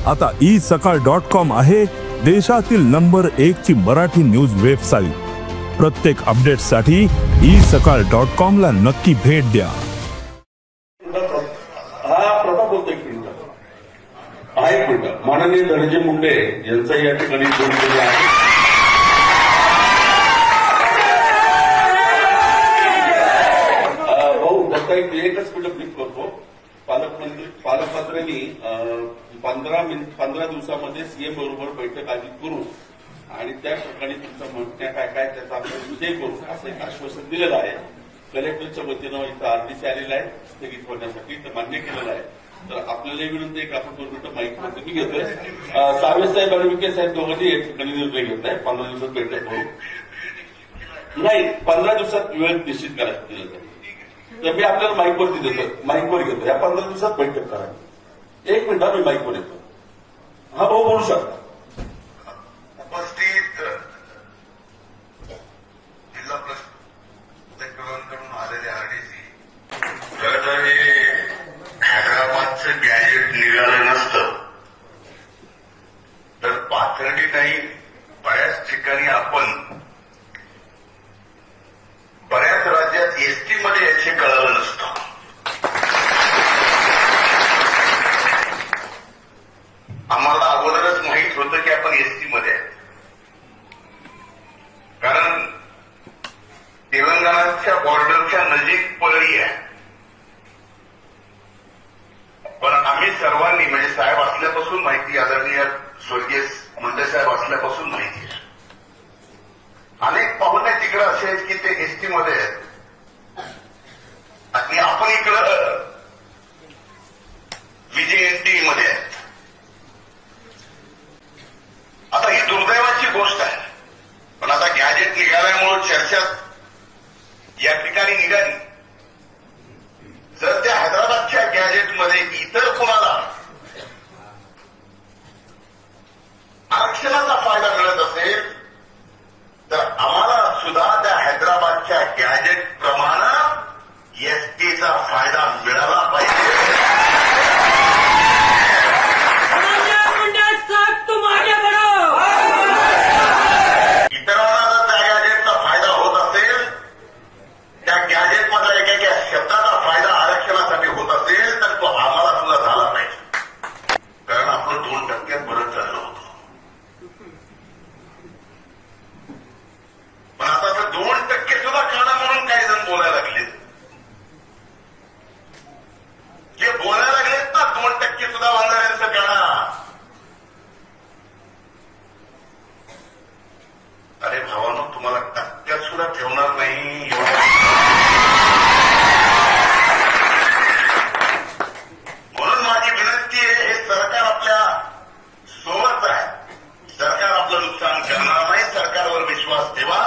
आता isakal.com आहे देशातील नंबर 1 ची मराठी न्यूज वेबसाईट। प्रत्येक अपडेटसाठी isakal.com ला नक्की भेट द्या। हा प्रताप बोलतोय की एक मिनिट माननीय धनंजय मुंडे यांचा या ठिकाणी जोडलेले आहे। भाऊ फक्त एकच मिनिट क्लिक करतो। पालकमंत्र्यांनी 15 दिवसामध्ये सीएम बरोबर बैठक आयोजित करू आणि त्या ठिकाणी तुमचं म्हणणं काय काय त्याचा आपण विषय करू असं एक आश्वासन दिलेलं आहे। कलेक्टरच्या वतीनं इथं आरटीसी आलेला आहे स्थगित होण्यासाठी तर मान्य केलेलं आहे। तर आपल्याला विनंती आहे की आपण 2 मिनिटं माहिती मी घेतोय। सावे साहेब आणि विखे साहेब दोघांनी एक ठिकाणी निर्णय घेतलाय 15 दिवसात बैठक करू नाही 15 दिवसात वेळ निश्चित करायची तर मी आपल्याला माईकवरती देतो माईकवर घेतो या 15 दिवसात बैठक करा। 1 मिनिट मी माईकवर येतो। हा भाऊ बोलू शकता। उपस्थित जिल्हा प्रशासनाकडून आलेले आरडीसी जर हे हैदराबादचं गॅजेट निघालं नसतं तर पाथर्डी नाही बऱ्याच ठिकाणी आपण बऱ्याच राज्यात एसटी मध्ये याचे कळलं नसतं। आम्हाला अगोदरच माहीत होतं की आपण एसटी मध्ये आहे कारण तेलंगणाच्या बॉर्डरच्या नजीक पळी आहे। पण आम्ही सर्वांनी म्हणजे साहेब असल्यापासून माहिती आदरणीय स्वर्गीय मुंडे साहेब असल्यापासून माहिती आहे। अनेक पाहुणे तिकडे असे आहेत की ते एसटी मध्ये आहेत आणि आपण इकडं विजेएनटी मध्ये आहेत। आता ही दुर्दैवाची गोष्ट आहे पण आता गॅजेट निघाल्यामुळे चर्चा या ठिकाणी निघाली। जर त्या हैदराबादच्या गॅजेटमध्ये इतर कोणाला आरक्षणाचा फायदा मिळत असेल तर आम्हाला सुद्धा त्या हैदराबादच्या गॅजेट प्रमाणे एसटीचा फायदा मिळाला पाहिजे। इतरांना जर त्या गॅजेटचा फायदा होत असेल त्या गॅजेटमधला एका शब्दाचा फायदा आरक्षणासाठी होत असेल तर तो आम्हाला सुद्धा झाला पाहिजे कारण आपलं 2% बरंच चाललं होतं। पण आता तर 2% सुद्धा काढा म्हणून काही जण बोलायला लागले। जे बोलायला लागलेत ना 2% सुद्धा बांधणाऱ्यांचं काढा। अरे भावानो तुम्हाला टक्क्यात सुद्धा ठेवणार नाही म्हणून माझी विनंती आहे हे सरकार आपल्या सोबत आहे। सरकार आपलं नुकसान करणार नाही। सरकारवर विश्वास ठेवा।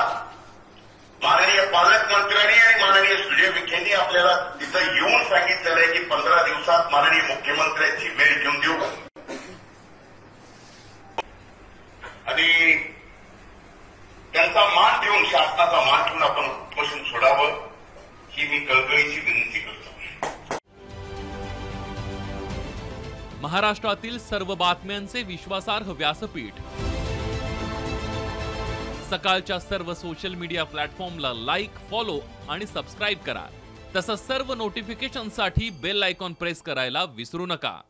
माननीय पालकमंत्र्यांनी आणि माननीय सुजय विखेंनी आपल्याला तिथं येऊन सांगितलेलं आहे की 15 दिवसात माननीय मुख्यमंत्र्यांची वेळ घेऊन देऊ आणि त्यांचा मान ठेवून शासनाचा मान ठेवून आपण उपोषण सोडावं ही मी कळकळीची विनंती करतो। महाराष्ट्रातील सर्व बातम्यांचे विश्वासार्ह व्यासपीठ सकाळच्या सर्व सोशल मीडिया प्लॅटफॉर्मला लाईक, फॉलो आणि सबस्क्राईब करा। तसंच सर्व नोटिफिकेशनसाठी बेल आयकॉन प्रेस करायला विसरू नका।